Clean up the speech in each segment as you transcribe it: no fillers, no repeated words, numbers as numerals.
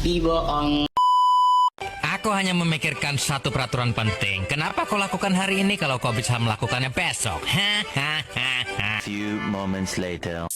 Iboong. Aku hanya memikirkan satu peraturan penting. Kenapa kau lakukan hari ini kalau kau bisa melakukannya besok? Few moments later.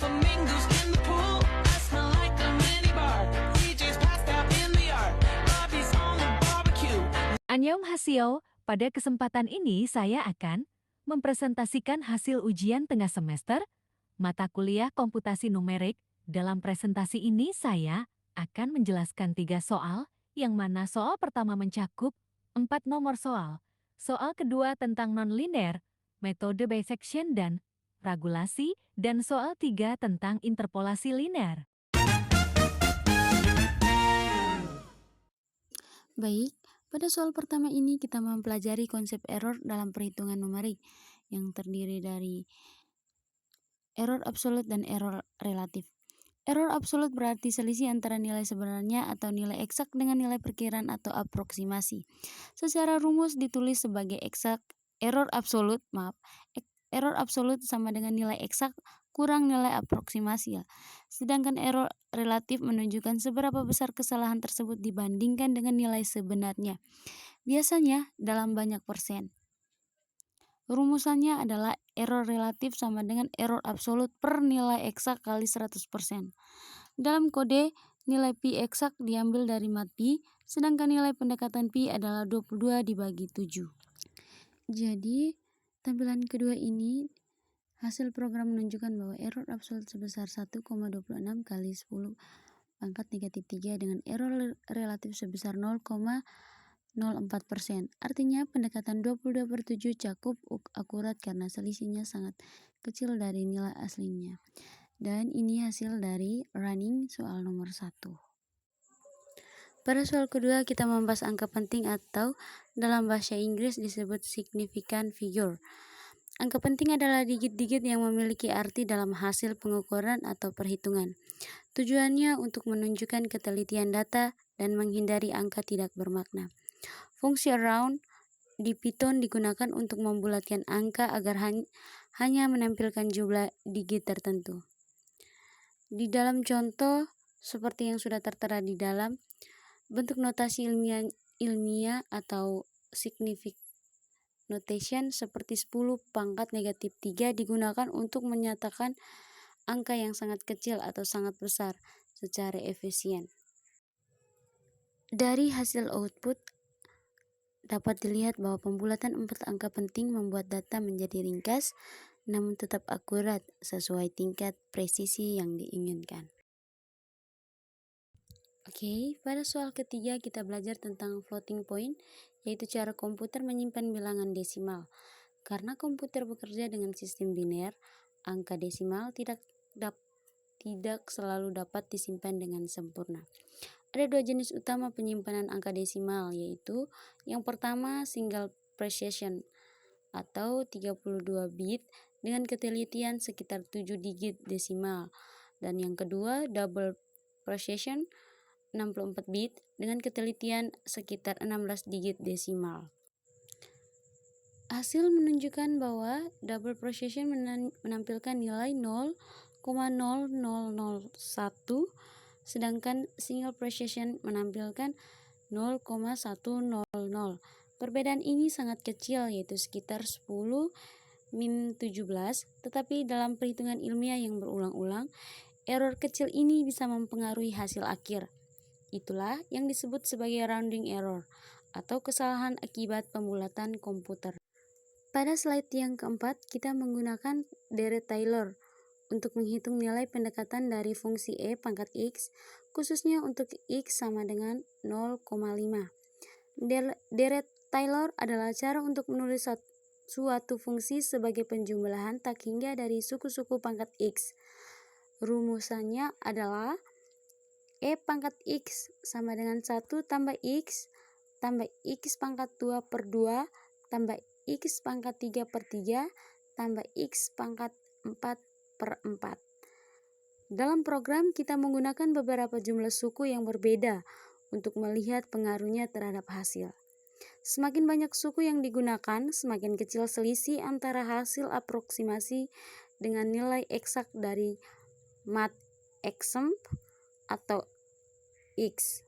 Flamingos in the pool, I smell like a mini bar. DJ's passed out in the yard, Bobby's on the barbecue. Annyeonghaseyo, pada kesempatan ini saya akan mempresentasikan hasil ujian tengah semester mata kuliah komputasi numerik. Dalam presentasi ini saya akan menjelaskan 3 soal, yang mana soal pertama mencakup 4 nomor soal. Soal kedua tentang nonlinear, metode bisection dan regulasi, dan soal 3 tentang interpolasi linear. Baik, pada soal pertama ini kita mempelajari konsep error dalam perhitungan numerik yang terdiri dari error absolut dan error relatif. Error absolut berarti selisih antara nilai sebenarnya atau nilai eksak dengan nilai perkiraan atau aproksimasi. Secara rumus ditulis sebagai error absolut sama dengan nilai eksak kurang nilai aproksimasi ya. Sedangkan error relatif menunjukkan seberapa besar kesalahan tersebut dibandingkan dengan nilai sebenarnya. Biasanya dalam banyak persen. Rumusannya adalah error relatif sama dengan error absolut per nilai eksak kali 100%. Dalam kode, nilai pi eksak diambil dari mat pi, sedangkan nilai pendekatan pi adalah 22 dibagi 7. Jadi, tampilan kedua ini hasil program menunjukkan bahwa error absolut sebesar 1,26 kali 10 pangkat negatif 3 dengan error relatif sebesar 0,04%. Artinya pendekatan 22/7 cakup akurat karena selisihnya sangat kecil dari nilai aslinya. Dan ini hasil dari running soal nomor 1. Pada soal kedua kita membahas angka penting atau dalam bahasa Inggris disebut significant figure. Angka penting adalah digit-digit yang memiliki arti dalam hasil pengukuran atau perhitungan. Tujuannya untuk menunjukkan ketelitian data dan menghindari angka tidak bermakna. Fungsi around di Python digunakan untuk membulatkan angka agar hanya menampilkan jumlah digit tertentu. Di dalam contoh seperti yang sudah tertera di dalam, bentuk notasi ilmiah atau significant notation seperti 10 pangkat negatif 3 digunakan untuk menyatakan angka yang sangat kecil atau sangat besar secara efisien. Dari hasil output dapat dilihat bahwa pembulatan 4 angka penting membuat data menjadi ringkas namun tetap akurat sesuai tingkat presisi yang diinginkan. Oke, pada soal ketiga kita belajar tentang floating point, yaitu cara komputer menyimpan bilangan desimal. Karena komputer bekerja dengan sistem biner, angka desimal tidak selalu dapat disimpan dengan sempurna. Ada 2 jenis utama penyimpanan angka desimal, yaitu yang pertama single precision atau 32 bit dengan ketelitian sekitar 7 digit desimal, dan yang kedua double precision 64 bit dengan ketelitian sekitar 16 digit desimal. Hasil menunjukkan bahwa double precision menampilkan nilai 0,0001, sedangkan single precision menampilkan 0,100. Perbedaan ini sangat kecil, yaitu sekitar 10-17, tetapi dalam perhitungan ilmiah yang berulang-ulang, error kecil ini bisa mempengaruhi hasil akhir. Itulah yang disebut sebagai rounding error atau kesalahan akibat pembulatan komputer. Pada slide yang keempat, kita menggunakan deret Taylor untuk menghitung nilai pendekatan dari fungsi e pangkat x, khususnya untuk x sama dengan 0,5. Deret Taylor adalah cara untuk menulis suatu fungsi sebagai penjumlahan tak hingga dari suku-suku pangkat x. Rumusannya adalah e pangkat x sama dengan 1 tambah x pangkat 2 per 2 tambah x pangkat 3 per 3 tambah x pangkat 4/4. Dalam program, kita menggunakan beberapa jumlah suku yang berbeda untuk melihat pengaruhnya terhadap hasil. Semakin banyak suku yang digunakan, semakin kecil selisih antara hasil aproksimasi dengan nilai eksak dari MathExample atau X.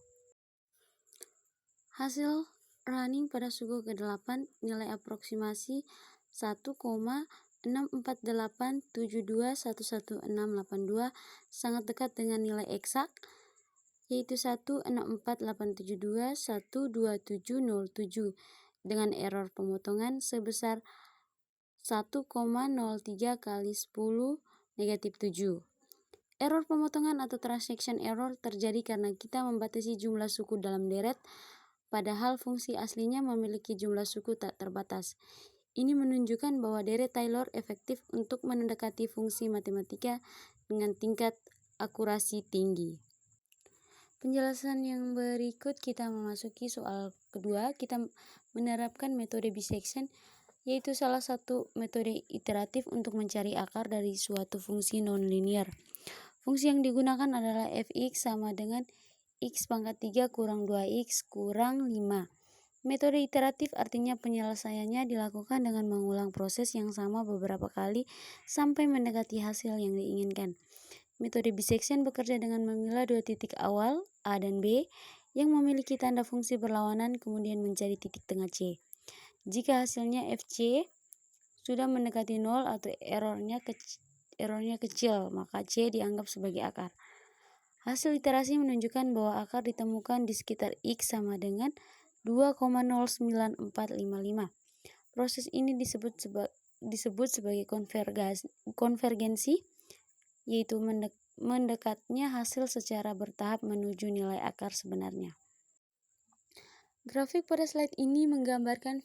Hasil running pada suku ke-8, nilai aproksimasi 1,64872111682 sangat dekat dengan nilai eksak, yaitu 1,64872122707 dengan error pemotongan sebesar 1,03 kali 10 negatif 7. Error pemotongan atau transaction error terjadi karena kita membatasi jumlah suku dalam deret, padahal fungsi aslinya memiliki jumlah suku tak terbatas. Ini menunjukkan bahwa deret Taylor efektif untuk mendekati fungsi matematika dengan tingkat akurasi tinggi. Penjelasan yang berikut kita memasuki soal kedua. Kita menerapkan metode bisection, yaitu salah satu metode iteratif untuk mencari akar dari suatu fungsi nonlinear. Fungsi yang digunakan adalah fx sama dengan x pangkat 3 kurang 2x kurang 5. Metode iteratif artinya penyelesaiannya dilakukan dengan mengulang proses yang sama beberapa kali sampai mendekati hasil yang diinginkan. Metode bisection bekerja dengan memilah dua titik awal, A dan B, yang memiliki tanda fungsi berlawanan kemudian mencari titik tengah C. Jika hasilnya fc sudah mendekati 0 atau errornya kecil, maka C dianggap sebagai akar. Hasil iterasi menunjukkan bahwa akar ditemukan di sekitar X sama dengan 2,09455. Proses ini disebut sebagai konvergensi, yaitu mendekatnya hasil secara bertahap menuju nilai akar sebenarnya. Grafik pada slide ini menggambarkan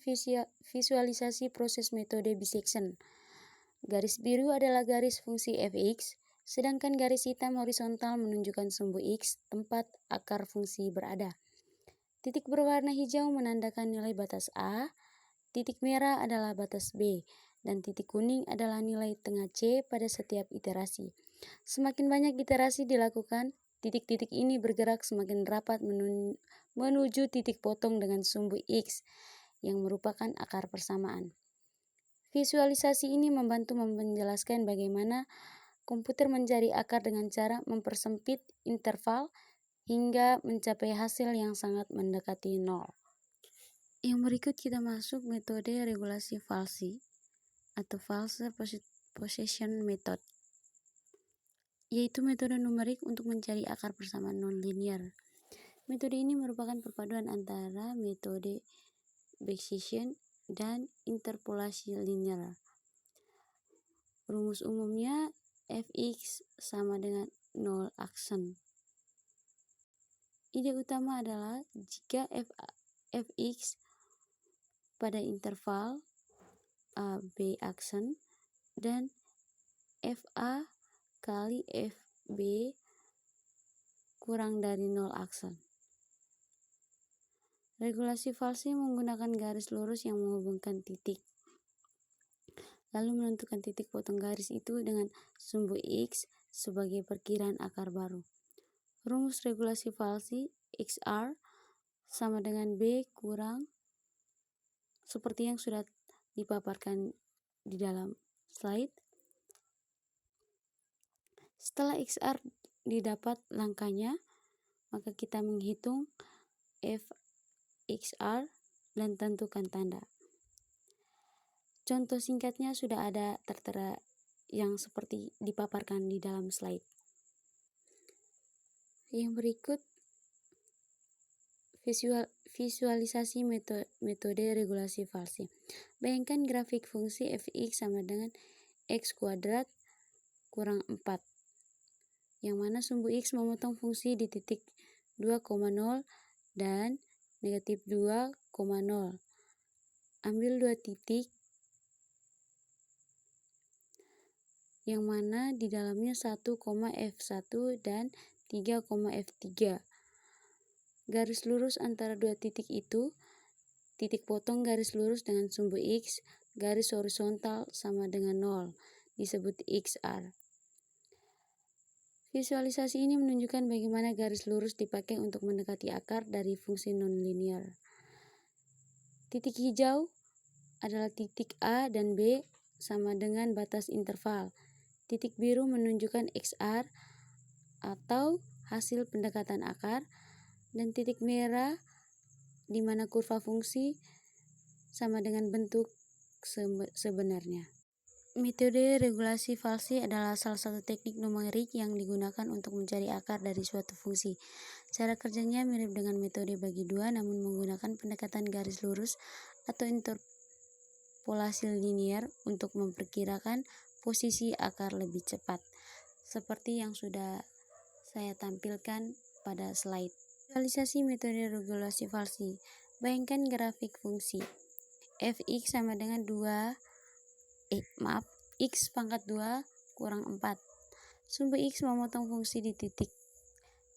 visualisasi proses metode bisection. Garis biru adalah garis fungsi fx, sedangkan garis hitam horizontal menunjukkan sumbu x, tempat akar fungsi berada. Titik berwarna hijau menandakan nilai batas A, titik merah adalah batas B, dan titik kuning adalah nilai tengah C pada setiap iterasi. Semakin banyak iterasi dilakukan, titik-titik ini bergerak semakin rapat menuju titik potong dengan sumbu X yang merupakan akar persamaan. Visualisasi ini membantu menjelaskan bagaimana komputer mencari akar dengan cara mempersempit interval hingga mencapai hasil yang sangat mendekati 0. Yang berikut kita masuk metode regulasi falsi atau false possession method, yaitu metode numerik untuk mencari akar persamaan nonlinear. Metode ini merupakan perpaduan antara metode Bayesian dan interpolasi linear. Rumus umumnya fx sama dengan 0 aksen. Ide utama adalah jika fx pada interval a b aksen dan fa kali fb kurang dari 0 aksen. Regulasi falsi menggunakan garis lurus yang menghubungkan titik, lalu menentukan titik potong garis itu dengan sumbu X sebagai perkiraan akar baru. Rumus regulasi falsi XR sama dengan B kurang seperti yang sudah dipaparkan di dalam slide. Setelah XR didapat langkahnya, maka kita menghitung FXR dan tentukan tanda. Contoh singkatnya sudah ada tertera yang seperti dipaparkan di dalam slide. Yang berikut visualisasi metode regulasi falsi. Bayangkan grafik fungsi fx sama dengan x kuadrat kurang 4, yang mana sumbu x memotong fungsi di titik 2,0 dan negatif 2,0. Ambil dua titik yang mana di dalamnya 1,f1 dan 3,f3. Garis lurus antara dua titik itu, titik potong garis lurus dengan sumbu x, garis horizontal sama dengan 0, disebut XR. Visualisasi ini menunjukkan bagaimana garis lurus dipakai untuk mendekati akar dari fungsi nonlinear. Titik hijau adalah titik A dan B sama dengan batas interval. Titik biru menunjukkan XR atau hasil pendekatan akar, dan titik merah di mana kurva fungsi sama dengan bentuk sebenarnya. Metode regulasi falsi adalah salah satu teknik numerik yang digunakan untuk mencari akar dari suatu fungsi. Cara kerjanya mirip dengan metode bagi dua, namun menggunakan pendekatan garis lurus atau interpolasi linear untuk memperkirakan posisi akar lebih cepat, seperti yang sudah saya tampilkan pada slide. Visualisasi metode regulasi falsi. Bayangkan grafik fungsi fx sama dengan x pangkat 2 kurang 4. Sumbu x memotong fungsi di titik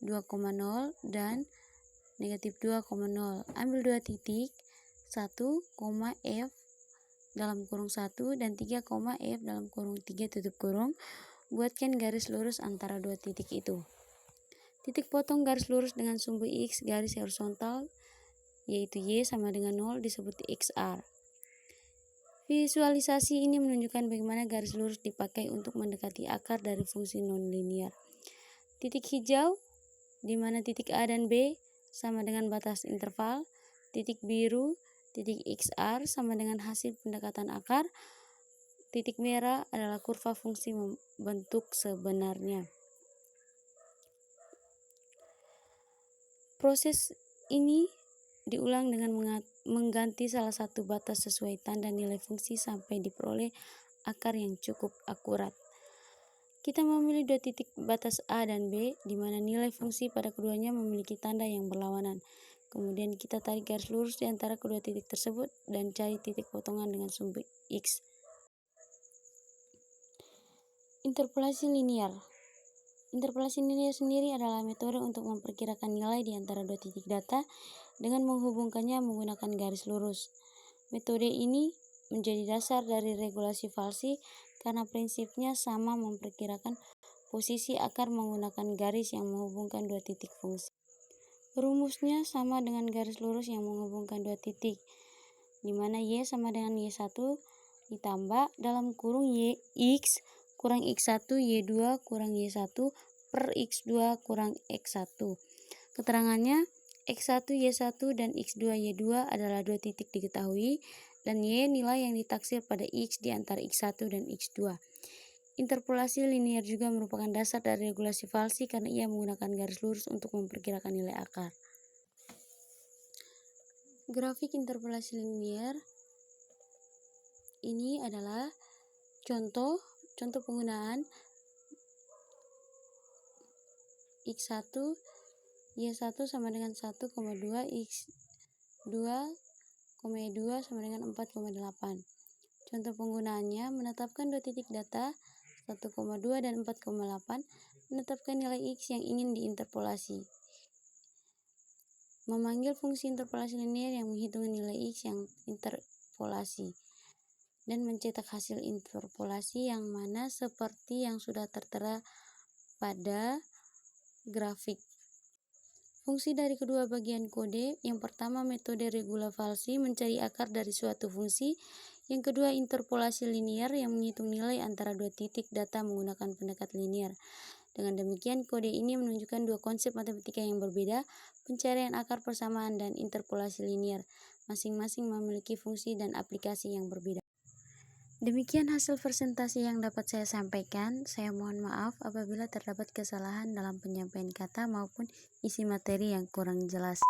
2,0 dan negatif 2,0. Ambil dua titik, 1, f dalam kurung 1 dan 3, f dalam kurung 3 tutup kurung. Buatkan garis lurus antara dua titik itu. Titik potong garis lurus dengan sumbu x garis horizontal yaitu y sama dengan 0 disebut XR. Visualisasi ini menunjukkan bagaimana garis lurus dipakai untuk mendekati akar dari fungsi nonlinear. Titik hijau di mana titik A dan B sama dengan batas interval. Titik biru, titik XR sama dengan hasil pendekatan akar. Titik merah adalah kurva fungsi bentuk sebenarnya. Proses ini diulang dengan mengganti salah satu batas sesuai tanda nilai fungsi sampai diperoleh akar yang cukup akurat. Kita memilih dua titik batas A dan B di mana nilai fungsi pada keduanya memiliki tanda yang berlawanan. Kemudian kita tarik garis lurus di antara kedua titik tersebut dan cari titik potongan dengan sumbu X. Interpolasi linear. Interpolasi linear sendiri adalah metode untuk memperkirakan nilai di antara dua titik data dengan menghubungkannya menggunakan garis lurus. Metode ini menjadi dasar dari regulasi falsi karena prinsipnya sama memperkirakan posisi akar menggunakan garis yang menghubungkan dua titik fungsi. Rumusnya sama dengan garis lurus yang menghubungkan dua titik, di mana y sama dengan y1 ditambah dalam kurung x kurang x1 y2 kurang y1 per x2 kurang x1. Keterangannya, x1 y1 dan x2 y2 adalah dua titik diketahui, dan y nilai yang ditaksir pada x di antara x1 dan x2. Interpolasi linear juga merupakan dasar dari regulasi falsi karena ia menggunakan garis lurus untuk memperkirakan nilai akar. Grafik interpolasi linear ini adalah contoh penggunaan x1 y1 sama dengan 1,2 x2, y2 sama dengan 4,8. Contoh penggunaannya menetapkan dua titik data 1,2 dan 4,8, menetapkan nilai x yang ingin diinterpolasi, memanggil fungsi interpolasi linear yang menghitung nilai x yang interpolasi, dan mencetak hasil interpolasi yang mana seperti yang sudah tertera pada grafik. Fungsi dari kedua bagian kode, yang pertama metode regulasi falsi mencari akar dari suatu fungsi, yang kedua interpolasi linear yang menghitung nilai antara dua titik data menggunakan pendekatan linear. Dengan demikian, kode ini menunjukkan dua konsep matematika yang berbeda, pencarian akar persamaan dan interpolasi linear, masing-masing memiliki fungsi dan aplikasi yang berbeda. Demikian hasil presentasi yang dapat saya sampaikan. Saya mohon maaf apabila terdapat kesalahan dalam penyampaian kata maupun isi materi yang kurang jelas.